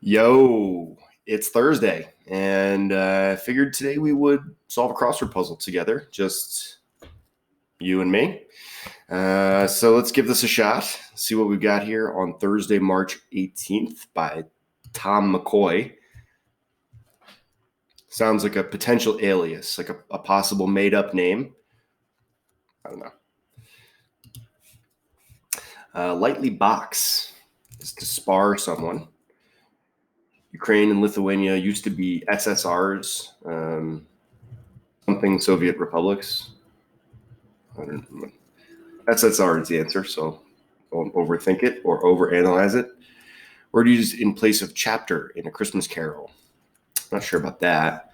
Yo, it's Thursday, and I figured today we would solve a crossword puzzle together, just you and me. So let's give this a shot, see what we've got here on Thursday, March 18th by Tom McCoy. Sounds like a potential alias, like a possible made-up name. I don't know. Lightly box is to spar someone. Ukraine and Lithuania used to be SSRs, something Soviet republics. I don't know. SSR is the answer, so don't overthink it or overanalyze it. Word used in place of chapter in A Christmas Carol. Not sure about that.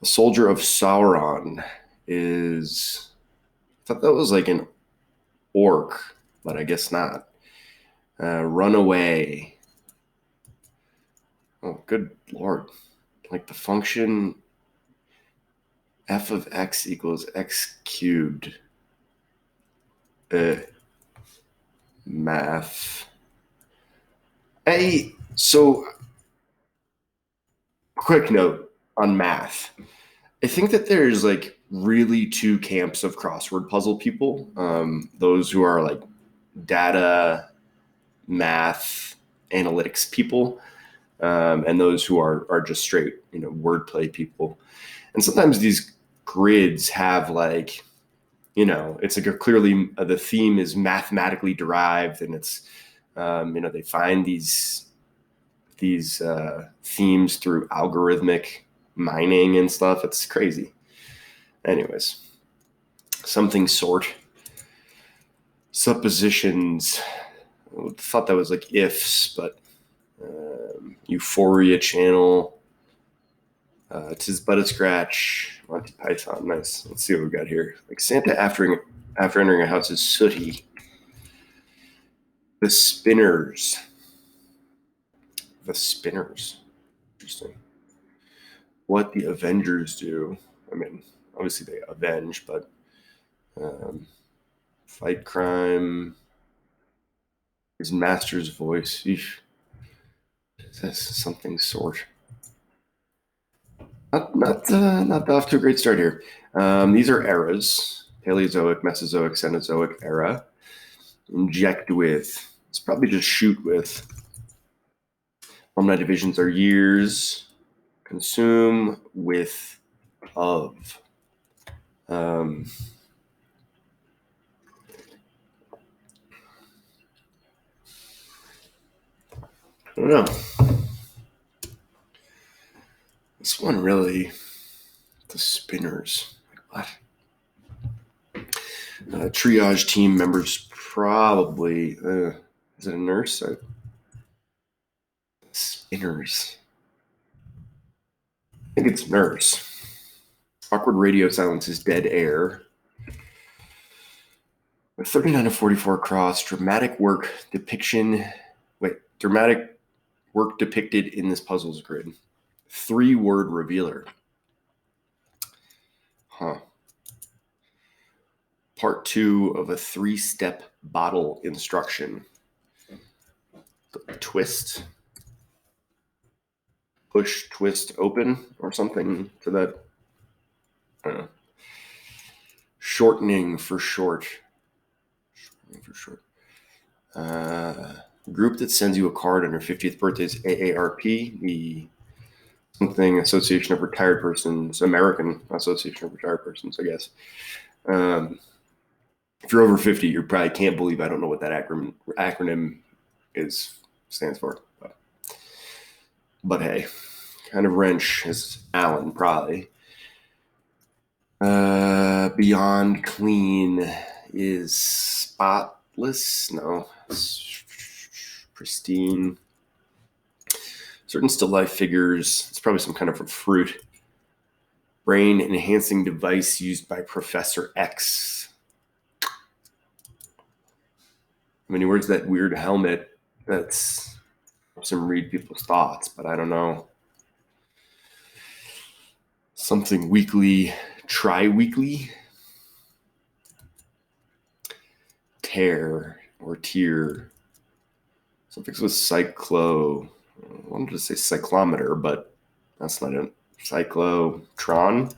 A soldier of Sauron is... I thought that was like an orc, but I guess not. Run away. Oh, good Lord. Like the function f of x equals x cubed. Math. So quick note on math. I think that there's like really two camps of crossword puzzle people. Those who are like data, math, analytics people, and those who are just straight, wordplay people. And sometimes these grids have like, it's like clearly the theme is mathematically derived, and it's, they find these themes through algorithmic mining and stuff. It's crazy. Anyways, something sort. Suppositions. I thought that was like ifs, but Euphoria channel. Tis but a scratch. Monty Python. Nice. Let's see what we got here. Like Santa after entering a house is sooty. The spinners. Interesting. What the Avengers do. I mean, obviously they avenge, but fight crime. His master's voice. Eesh. That's something sort. Not off to a great start here. These are eras: Paleozoic, Mesozoic, Cenozoic era. Inject with. It's probably just shoot with. Alumni divisions are years. Consume with of. I don't know. This one really, the spinners. Like what? Triage team members probably. Is it a nurse? Spinners. I think it's nurse. Awkward radio silence is dead air. With 39 to 44 across, dramatic work depicted in this puzzles grid. 3-word revealer. Part 2 of a 3-step bottle instruction. Twist. Push, twist, open, or something to that. I don't know. Shortening for short. Group that sends you a card on your 50th birthday is AARP, the something Association of Retired Persons, American Association of Retired Persons, I guess. If you're over 50, you probably can't believe I don't know what that acronym stands for. But hey, kind of wrench is Alan, probably. Beyond clean is spotless. No, pristine. Certain still life figures. It's probably some kind of a fruit. Brain enhancing device used by Professor X. I mean, he wears that weird helmet that's helps him read people's thoughts, but I don't know. Something weekly, tri-weekly. Tear or tier. Something's with cyclo. I wanted to say cyclometer, but that's not it. Cyclotron.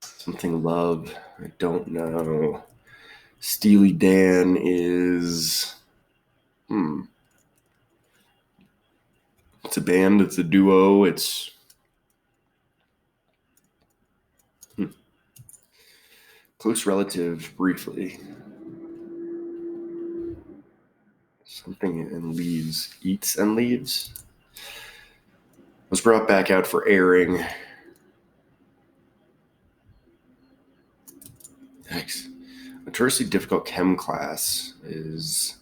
Something love. I don't know. Steely Dan is. It's a band. It's a duo. It's close relative. Briefly. Something and leaves. Eats and leaves. Was brought back out for airing. Thanks. Notoriously difficult chem class is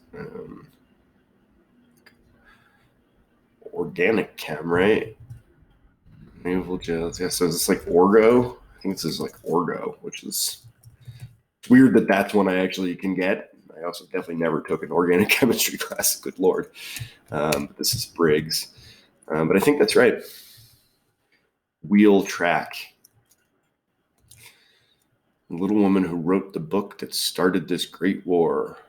organic chem, right? Naval gels. Yeah, so it's like Orgo. I think this is like Orgo, which is weird that that's one I actually can get. I also definitely never took an organic chemistry class. Good Lord. But this is Briggs. But I think that's right. Wheel track. The little woman who wrote the book that started this great war.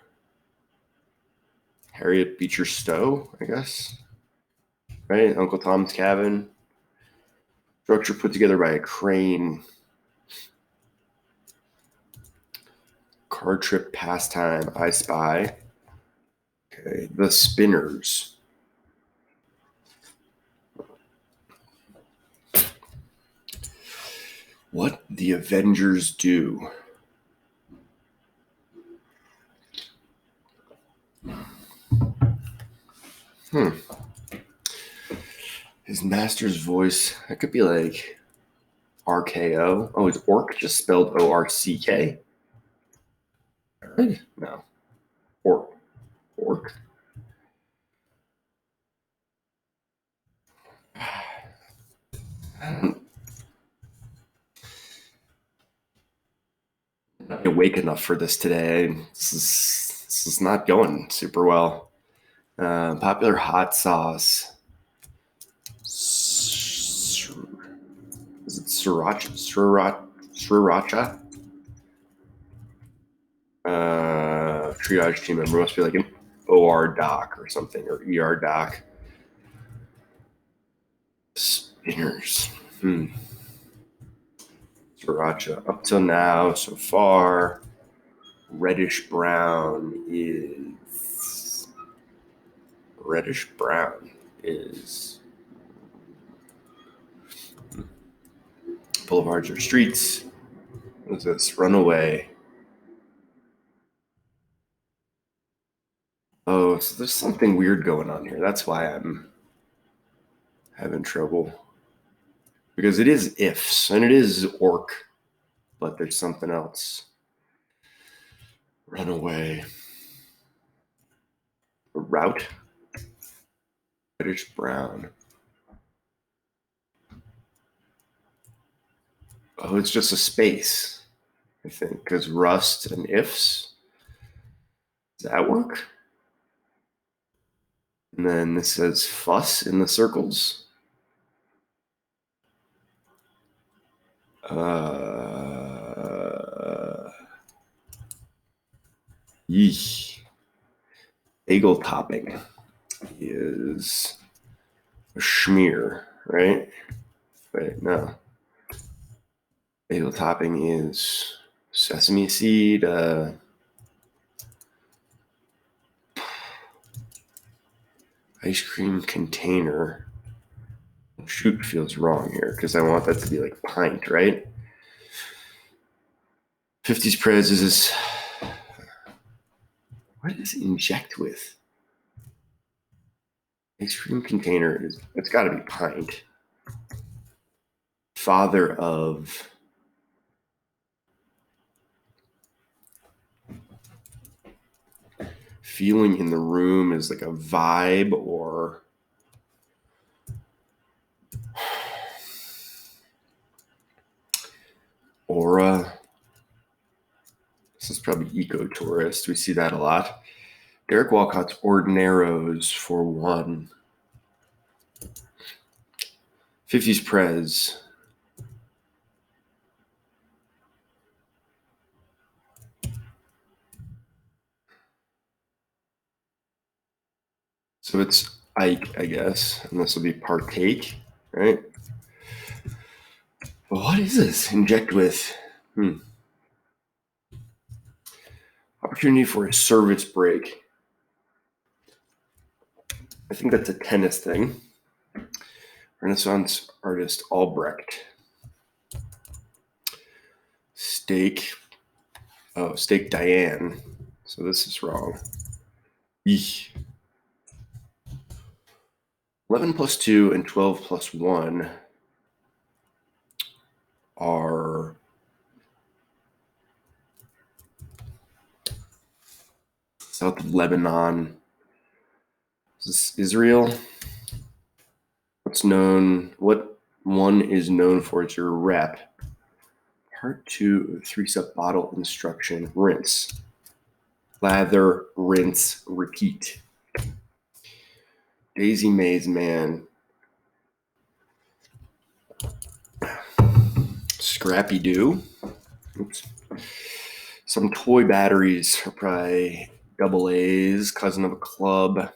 Harriet Beecher Stowe, I guess. Right? Uncle Tom's Cabin. Structure put together by a crane. Car trip pastime. I Spy. Okay. The Spinners. What the Avengers Do. His master's voice. That could be like RKO. Oh, is orc just spelled ORCK? Right? No. Orc. Orc. I'm not awake enough for this today. This is not going super well. Popular hot sauce. Is it sriracha? Sriracha? Triage team member must be like an OR doc or something, or ER doc. Spinners. Sriracha. Up till now, so far, reddish brown is boulevards or streets. What is this? Runaway. Oh, so there's something weird going on here. That's why I'm having trouble. Because it is ifs, and it is orc, but there's something else. Runaway. A route. Reddish brown. Oh, it's just a space, I think, because rust and ifs. Does that work? And then this says fuss in the circles. Yeesh. Bagel topping is a schmear, right? Wait, no. Bagel topping is sesame seed. Ice cream container. Shoot feels wrong here because I want that to be like pint, right? 50s Prez is this. What does it inject with? Ice cream container is. It's got to be pint. Father of. Feeling in the room is like a vibe or. Aura. This is probably eco-tourist. We see that a lot. Derek Walcott's Ordinaros for one. 50s Prez. So it's Ike, I guess, and this will be partake, right? Well, what is this? Inject with. Opportunity for a service break. I think that's a tennis thing. Renaissance artist Albrecht. Steak. Oh, Steak Diane. So this is wrong. Eesh. 11 plus 2 and 12 plus 1 are South of Lebanon. Is this Israel? What one is known for? It's your rep. Part 2 of 3-step bottle instruction. Rinse. Lather, rinse, repeat. Daisy Maze Man. Scrappy Doo. Oops. Some toy batteries are probably double A's, cousin of a club.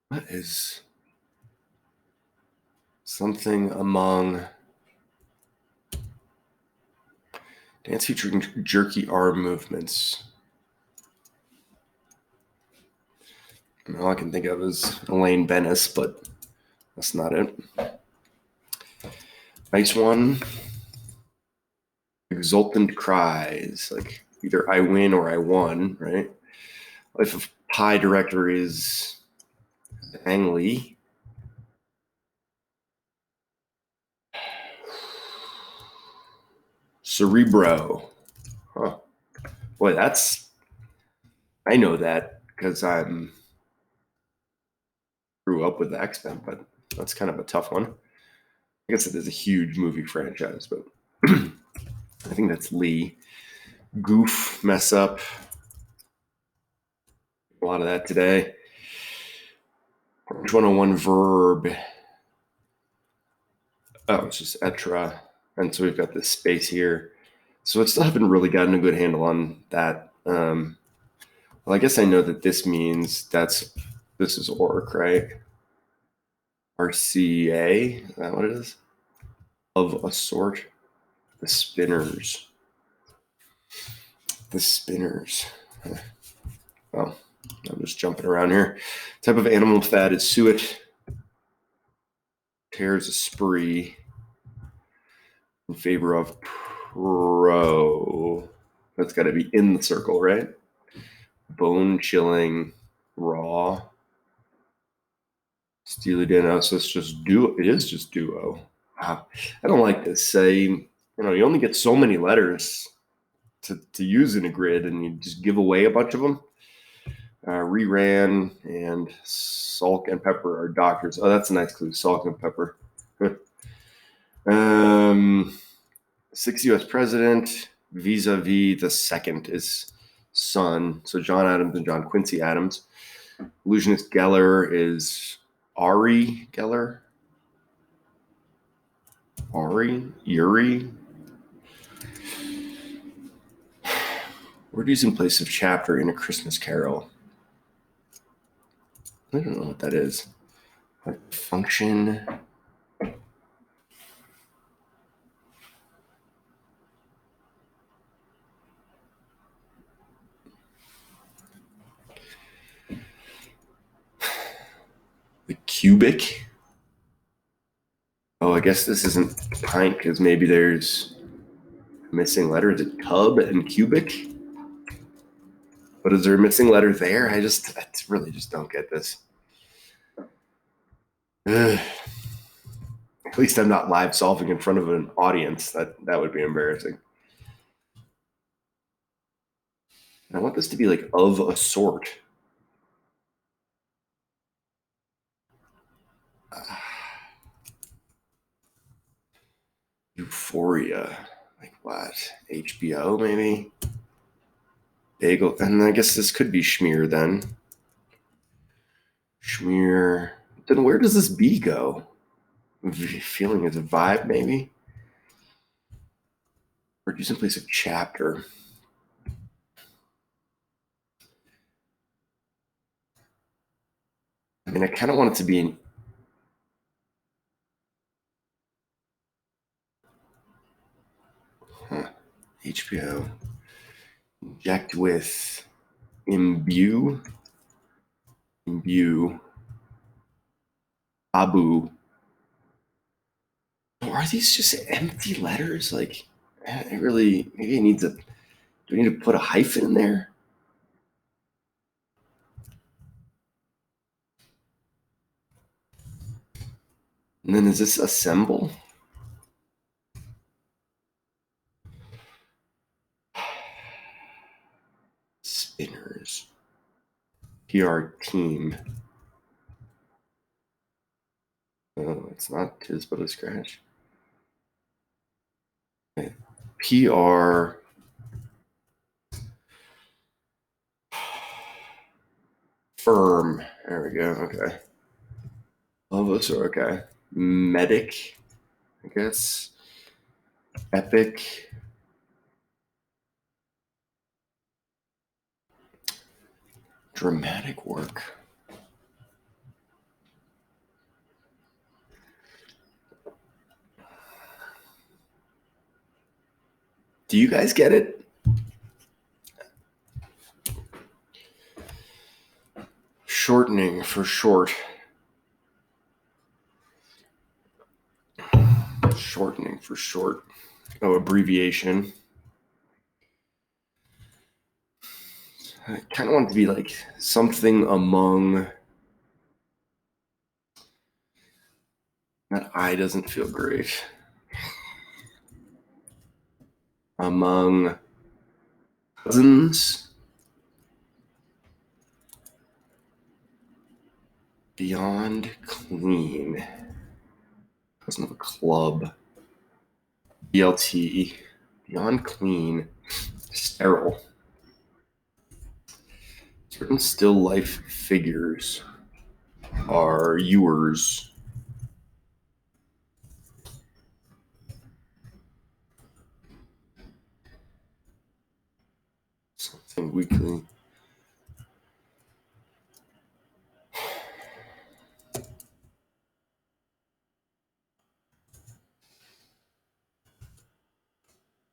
What is something among dance featuring jerky arm movements? All I can think of is Elaine Bennis, but that's not it. Nice one. Exultant cries, like either I win or I won, right? Life of Pi director is Ang Lee. Cerebro. Huh. Boy, I know that because I grew up with X-Men, but that's kind of a tough one. I guess it is a huge movie franchise, but I think that's Lee. Goof, mess up. A lot of that today. 101 verb. Oh, it's just etra. And so we've got this space here. So I still haven't really gotten a good handle on that. Well, I guess I know that this means this is orc, right? RCA, is that what it is? Of a sort. The spinners. The spinners. Well, I'm just jumping around here. Type of animal fat is suet. Tears a spree. In favor of pro. That's got to be in the circle, right? Bone chilling, raw. Steely Dan. Oh, so it's just duo. It is just duo. Wow. I don't like this. You only get so many letters to use in a grid, and you just give away a bunch of them. Reran and Salk and Pepper are doctors. Oh, that's a nice clue. Salk and Pepper. 6th U.S. president vis-a-vis the second is son. So John Adams and John Quincy Adams. Illusionist Geller is Ari Geller. Yuri. Word used in place of chapter in A Christmas Carol. I don't know what that is. Like function. The cubic. Oh, I guess this isn't pint because maybe there's a missing letter. Is it tub and cubic? But is there a missing letter there? I really just don't get this. Ugh. At least I'm not live solving in front of an audience. That would be embarrassing. I want this to be like of a sort. Euphoria. Like what? HBO maybe? Bagel. And I guess this could be schmear then. Schmear. Then where does this B go? Feeling is a vibe maybe? Reduce in place of chapter. I mean, I kind of want it to be an HBO. Inject with imbue, abu. Are these just empty letters? Like, it really, maybe it needs a, do we need to put a hyphen in there? And then is this assemble? Spinners. PR team. Oh, it's not tis but a scratch. Okay. PR firm. There we go. Okay. All of those are okay. Medic, I guess. Epic. Dramatic work. Do you guys get it? Shortening for short. Shortening for short. Oh, abbreviation. I kind of want it to be like something among. That I doesn't feel great. Among cousins. Beyond clean. Cousin of a club. BLT. Beyond clean. Sterile. Certain still life figures are yours. Something weekly.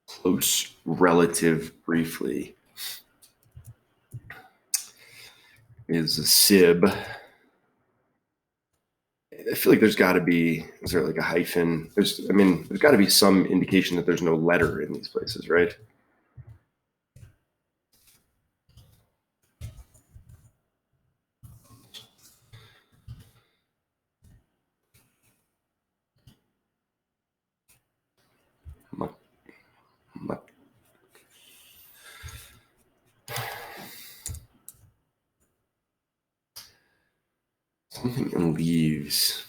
Close relative briefly is a sib. I feel like there's got to be, is there like a hyphen? There's got to be some indication that there's no letter in these places, right? Something in leaves.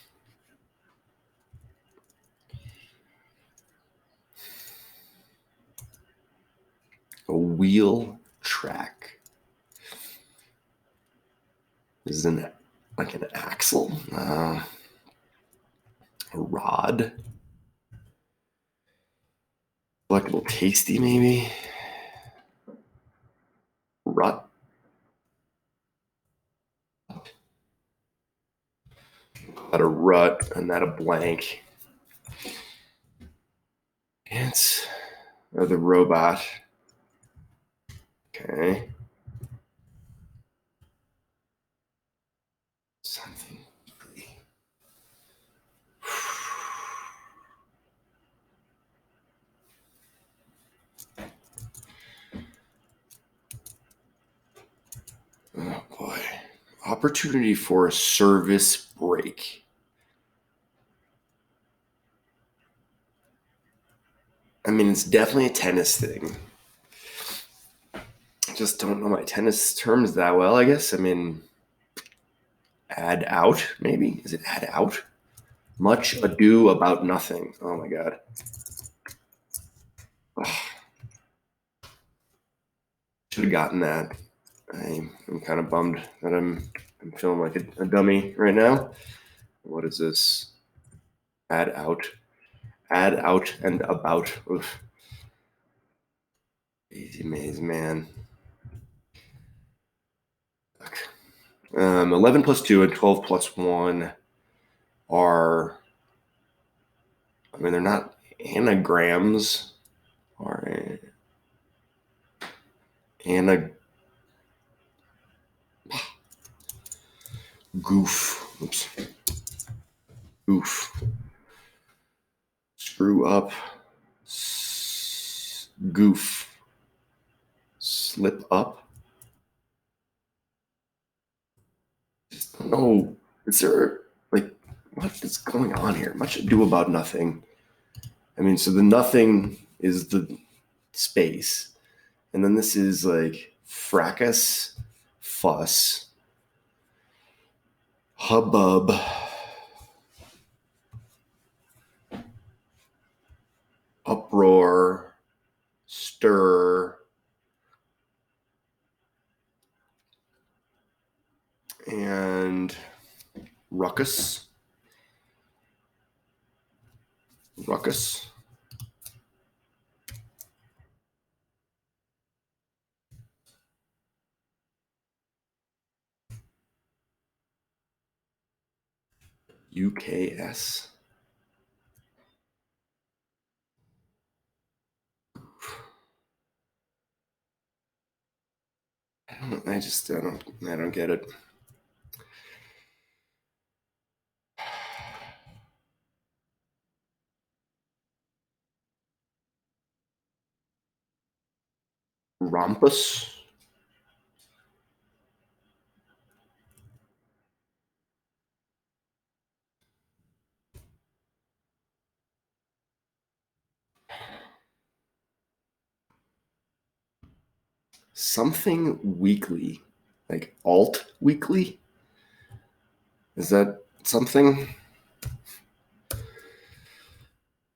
A wheel track. This is like an axle. A rod. Collectible tasty, maybe. Rut. That a rut and that a blank. Ants. Or the robot. Okay. Something. Oh boy. Opportunity for a service break. I mean, it's definitely a tennis thing. I just don't know my tennis terms that well, I guess. I mean, add out, maybe? Is it add out? Much ado about nothing. Oh my God. Should have gotten that. I'm kind of bummed that I'm feeling like a dummy right now. What is this? Add out and about. Oof. Crazy maze, man. 11 plus 2 and 12 plus 1 are, I mean, they're not anagrams. Or goof. Screw up. Goof. Slip up. No, is there, like, what is going on here? Much ado about nothing. I mean, so the nothing is the space. And then this is like fracas, fuss, hubbub, uproar, stir, and ruckus. UKS. I don't get it. Rompus. Something weekly, like alt weekly. Is that something?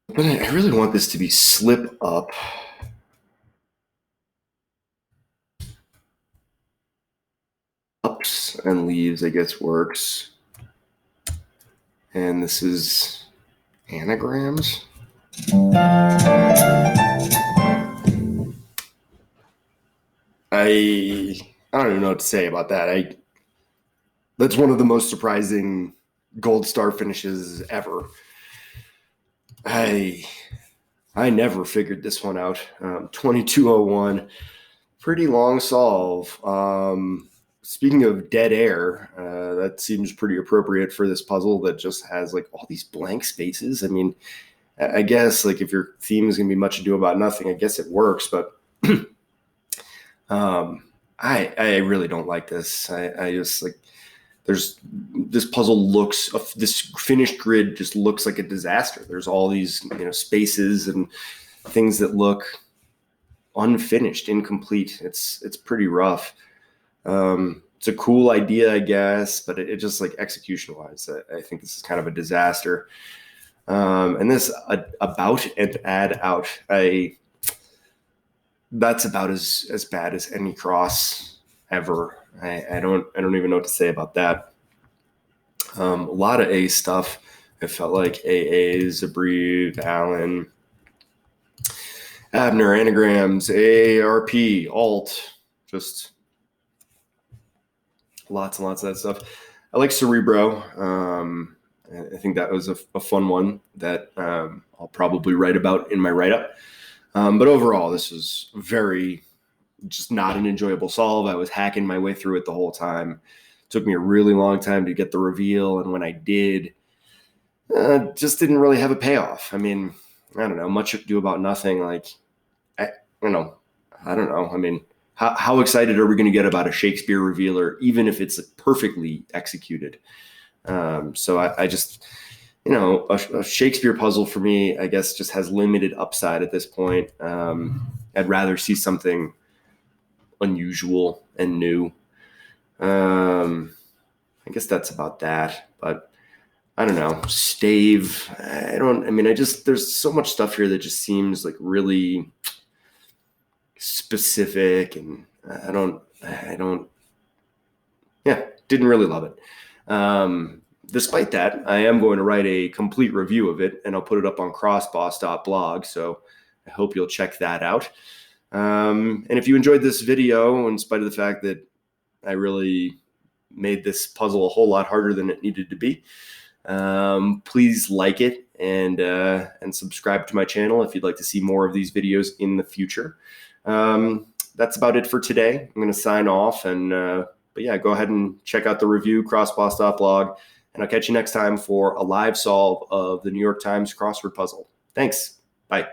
But I really want this to be slip up. Ups and leaves, I guess, works. And this is anagrams. I don't even know what to say about that. That's one of the most surprising gold star finishes ever. I never figured this one out. 2201, pretty long solve. Speaking of dead air, that seems pretty appropriate for this puzzle that just has like all these blank spaces. I mean, I guess like if your theme is going to be much ado about nothing, I guess it works, but I really don't like this. I just like, there's this puzzle looks, this finished grid just looks like a disaster. There's all these, spaces and things that look unfinished, incomplete. It's pretty rough. It's a cool idea, I guess, but it just like execution wise, I think this is kind of a disaster. And this about and add out, that's about as bad as any cross ever. I don't even know what to say about that. A lot of A stuff. It felt like AA, Zabriv, Allen, Abner, anagrams, ARP, alt, just lots and lots of that stuff. I like Cerebro. I think that was a fun one that I'll probably write about in my write-up. But overall, this was very just not an enjoyable solve. I was hacking my way through it the whole time. It took me a really long time to get the reveal, and when I did, just didn't really have a payoff. I mean, I don't know, much ado about nothing. Like, I don't know. I mean, how excited are we going to get about a Shakespeare revealer, even if it's perfectly executed? So I just, a Shakespeare puzzle for me, I guess, just has limited upside at this point. I'd rather see something unusual and new. I guess that's about that, but I don't know. Stave. There's so much stuff here that just seems like really specific, and didn't really love it. Despite that, I am going to write a complete review of it, and I'll put it up on CrossBoss.blog. So I hope you'll check that out. And if you enjoyed this video, in spite of the fact that I really made this puzzle a whole lot harder than it needed to be, please like it and subscribe to my channel if you'd like to see more of these videos in the future. That's about it for today. I'm going to sign off, but yeah, go ahead and check out the review, CrossBoss.blog, and I'll catch you next time for a live solve of the New York Times crossword puzzle. Thanks. Bye.